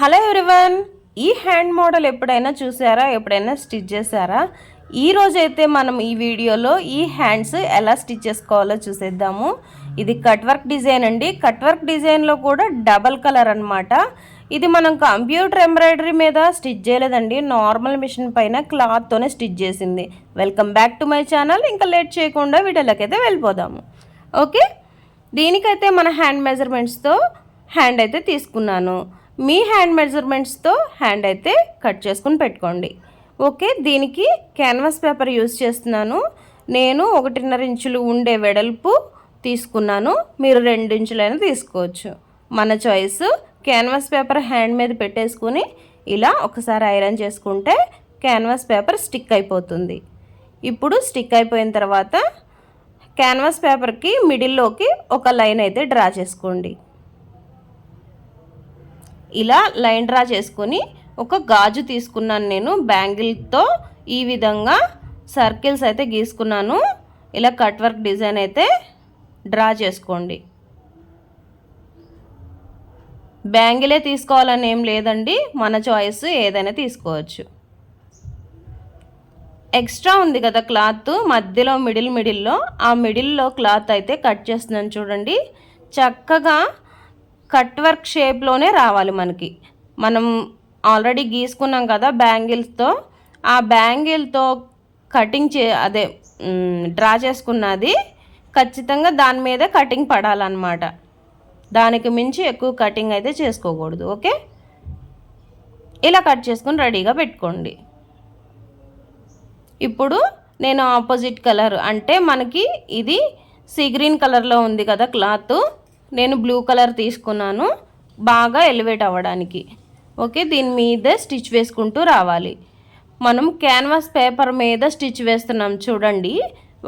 Hello everyone, ఈ hand model ఎప్పుడైనా చూసారా? ఎప్పుడైనా స్టిచ్ చేశారా? ఈరోజైతే మనం ఈ వీడియోలో ఈ హ్యాండ్స్ ఎలా స్టిచ్ చేసుకోవాలో చూసేద్దాము. ఇది కట్ వర్క్ డిజైన్ అండి. కట్ వర్క్ డిజైన్లో కూడా డబల్ కలర్ అనమాట. ఇది మనం కంప్యూటర్ ఎంబ్రాయిడరీ మీద స్టిచ్ చేయలేదండి, నార్మల్ మిషన్ పైన క్లాత్తోనే స్టిచ్ చేసింది. Welcome back to my channel. ఇంకా లేట్ చేయకుండా వీడియోలోకైతే వెళ్ళిపోదాము. ఓకే, దీనికైతే మన హ్యాండ్ మెజర్మెంట్స్తో హ్యాండ్ అయితే తీసుకున్నాను. మీ హ్యాండ్ మెజర్మెంట్స్తో హ్యాండ్ అయితే కట్ చేసుకుని పెట్టుకోండి. ఓకే, దీనికి క్యాన్వాస్ పేపర్ యూజ్ చేస్తున్నాను. నేను 1.5 ఇంచులు ఉండే వెడల్పు తీసుకున్నాను. మీరు 2 ఇంచులైనా తీసుకోవచ్చు, మన చాయిస్. క్యాన్వాస్ పేపర్ హ్యాండ్ మీద పెట్టేసుకుని ఇలా ఒకసారి ఐరన్ చేసుకుంటే క్యాన్వాస్ పేపర్ స్టిక్ అయిపోతుంది. ఇప్పుడు స్టిక్ అయిపోయిన తర్వాత క్యాన్వాస్ పేపర్కి మిడిల్లోకి ఒక లైన్ అయితే డ్రా చేసుకోండి. ఇలా లైన్ డ్రా చేసుకొని ఒక గాజు తీసుకున్నాను నేను. బ్యాంగిల్తో ఈ విధంగా సర్కిల్స్ అయితే గీసుకున్నాను. ఇలా కట్ వర్క్ డిజైన్ అయితే డ్రా చేసుకోండి. బ్యాంగిలే తీసుకోవాలని ఏం లేదండి, మన చాయిస్ ఏదైనా తీసుకోవచ్చు. ఎక్స్ట్రా ఉంది కదా క్లాత్ మధ్యలో మిడిల్లో, ఆ మిడిల్లో క్లాత్ అయితే కట్ చేస్తున్నాను చూడండి. చక్కగా కట్ వర్క్ షేప్లోనే రావాలి మనకి. మనం ఆల్రెడీ గీసుకున్నాం కదా బ్యాంగిల్స్తో, ఆ బ్యాంగిల్తో కటింగ్ డ్రా చేసుకున్నది ఖచ్చితంగా దాని మీద కటింగ్ పడాలన్నమాట. దానికి మించి ఎక్కువ కటింగ్ అయితే చేసుకోకూడదు. ఓకే, ఇలా కట్ చేసుకుని రెడీగా పెట్టుకోండి. ఇప్పుడు నేను ఆపోజిట్ కలర్, అంటే మనకి ఇది సీ గ్రీన్ కలర్లో ఉంది కదా క్లాత్, నేను బ్లూ కలర్ తీసుకున్నాను బాగా ఎలివేట్ అవ్వడానికి. ఓకే, దీని మీద స్టిచ్ వేసుకుంటూ రావాలి. మనం క్యాన్వాస్ పేపర్ మీద స్టిచ్ వేస్తున్నాం చూడండి.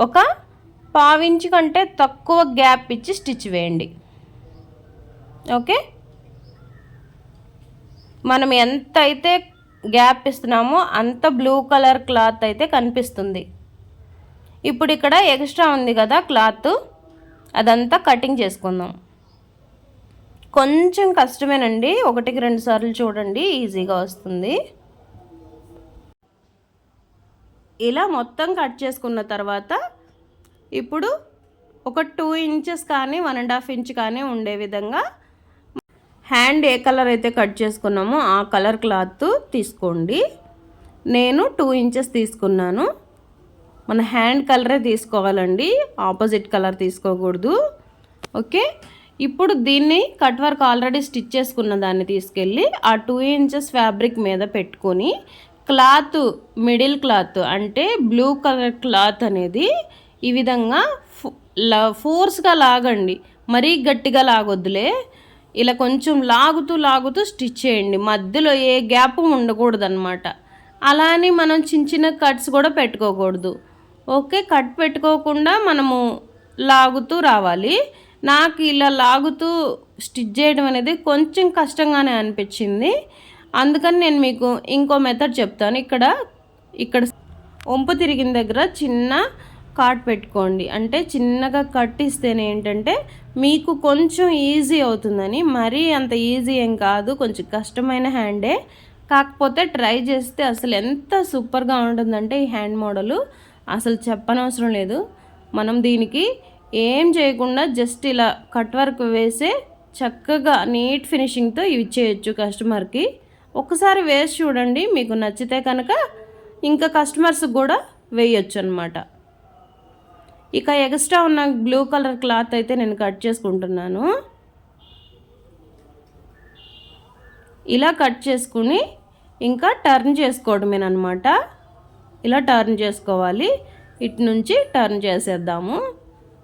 ఒక 1/4 ఇంచు కంటే తక్కువ గ్యాప్ ఇచ్చి స్టిచ్ వేయండి. ఓకే, మనం ఎంత అయితే గ్యాప్ ఇస్తున్నామో అంత బ్లూ కలర్ క్లాత్ అయితే కనిపిస్తుంది. ఇప్పుడు ఇక్కడ ఎక్స్ట్రా ఉంది కదా క్లాత్, అదంతా కటింగ్ చేసుకుందాం. కొంచెం కష్టమేనండి, 1కి 2 సార్లు చూడండి, ఈజీగా వస్తుంది. ఇలా మొత్తం కట్ చేసుకున్న తర్వాత ఇప్పుడు ఒక 2 ఇంచెస్ కానీ 1.5 ఇంచ్ కానీ ఉండే విధంగా హ్యాండ్ ఏ కలర్ అయితే కట్ చేసుకున్నామో ఆ కలర్ క్లాత్ తీసుకోండి. నేను 2 ఇంచెస్ తీసుకున్నాను. మన హ్యాండ్ కలరే తీసుకోవాలండి, ఆపోజిట్ కలర్ తీసుకోకూడదు. ఓకే, ఇప్పుడు దీన్ని కట్ వర్క్ ఆల్రెడీ స్టిచ్ చేసుకున్న దాన్ని తీసుకెళ్ళి ఆ 2 ఇంచెస్ ఫ్యాబ్రిక్ మీద పెట్టుకొని క్లాత్, మిడిల్ క్లాత్ అంటే బ్లూ కలర్ క్లాత్ అనేది ఈ విధంగా ఫోర్స్గా లాగండి, మరీ గట్టిగా లాగొద్దులే. ఇలా కొంచెం లాగుతూ స్టిచ్ చేయండి. మధ్యలో ఏ గ్యాప్ ఉండకూడదు అనమాట. అలా అని మనం చిన్న కట్స్ కూడా పెట్టుకోకూడదు. ఓకే, కట్ పెట్టుకోకుండా మనము లాగుతూ రావాలి. నాకు ఇలా లాగుతూ స్టిచ్ చేయడం అనేది కొంచెం కష్టంగానే అనిపించింది. అందుకని నేను మీకు ఇంకో మెథడ్ చెప్తాను. ఇక్కడ వంపు తిరిగిన దగ్గర చిన్న కాట్ పెట్టుకోండి. అంటే చిన్నగా కట్ ఇస్తేనే ఏంటంటే మీకు కొంచెం ఈజీ అవుతుందని. మరీ అంత ఈజీ ఏం కాదు, కొంచెం కష్టమైన హ్యాండే. కాకపోతే ట్రై చేస్తే అసలు ఎంత సూపర్గా ఉంటుందంటే ఈ హ్యాండ్ మోడలు అసలు చెప్పనవసరం లేదు. మనం దీనికి ఏం చేయకుండా జస్ట్ ఇలా కట్ వర్క్ వేసే చక్కగా నీట్ ఫినిషింగ్తో ఇవి చేయొచ్చు కస్టమర్కి. ఒకసారి వేసి చూడండి, మీకు నచ్చితే కనుక ఇంకా కస్టమర్స్కి కూడా వేయొచ్చు అనమాట. ఇక ఎక్స్ట్రా ఉన్న బ్లూ కలర్ క్లాత్ అయితే నేను కట్ చేసుకుంటున్నాను. ఇలా కట్ చేసుకుని ఇంకా టర్న్ చేసుకోవడమేనమాట. ఇలా టర్న్ చేసుకోవాలి. ఇటు నుంచి టర్న్ చేసేద్దాము.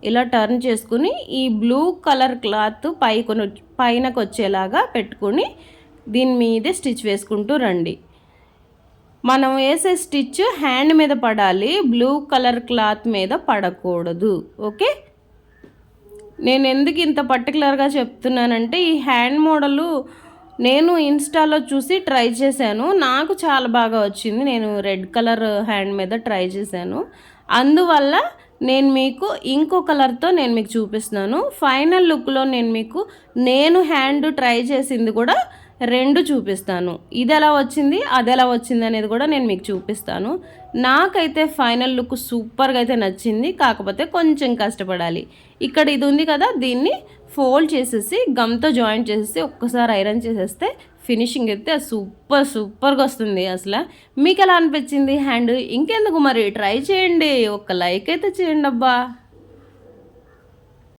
ఇలా టర్న్ చేసుకుని ఈ బ్లూ కలర్ క్లాత్ పైనకు వచ్చేలాగా పెట్టుకుని దీని మీదే స్టిచ్ వేసుకుంటూ రండి. మనం వేసే స్టిచ్ హ్యాండ్ మీద పడాలి, బ్లూ కలర్ క్లాత్ మీద పడకూడదు. ఓకే, నేను ఎందుకు ఇంత పర్టికులర్గా చెప్తున్నానంటే ఈ హ్యాండ్ మోడలు నేను ఇన్స్టాలో చూసి ట్రై చేశాను, నాకు చాలా బాగా వచ్చింది. నేను రెడ్ కలర్ హ్యాండ్ మీద ట్రై చేశాను, అందువల్ల నేను మీకు ఇంకో కలర్తో నేను మీకు చూపిస్తున్నాను. ఫైనల్ లుక్లో నేను హ్యాండ్ ట్రై చేసింది కూడా రెండు చూపిస్తాను. ఇది ఎలా వచ్చింది, అది ఎలా వచ్చింది అనేది కూడా నేను మీకు చూపిస్తాను. నాకైతే ఫైనల్ లుక్ సూపర్గా అయితే నచ్చింది. కాకపోతే కొంచెం కష్టపడాలి. ఇక్కడ ఇది ఉంది కదా, దీన్ని ఫోల్డ్ చేసేసి గమ్తో జాయింట్ చేసేసి ఒక్కసారి ఐరన్ చేసేస్తే ఫినిషింగ్ అయితే సూపర్గా వస్తుంది. అసలు మీకు ఎలా అనిపించింది హ్యాండ్? ఇంకెందుకు మరి, ట్రై చేయండి, ఒక లైక్ అయితే చేయండి అబ్బా.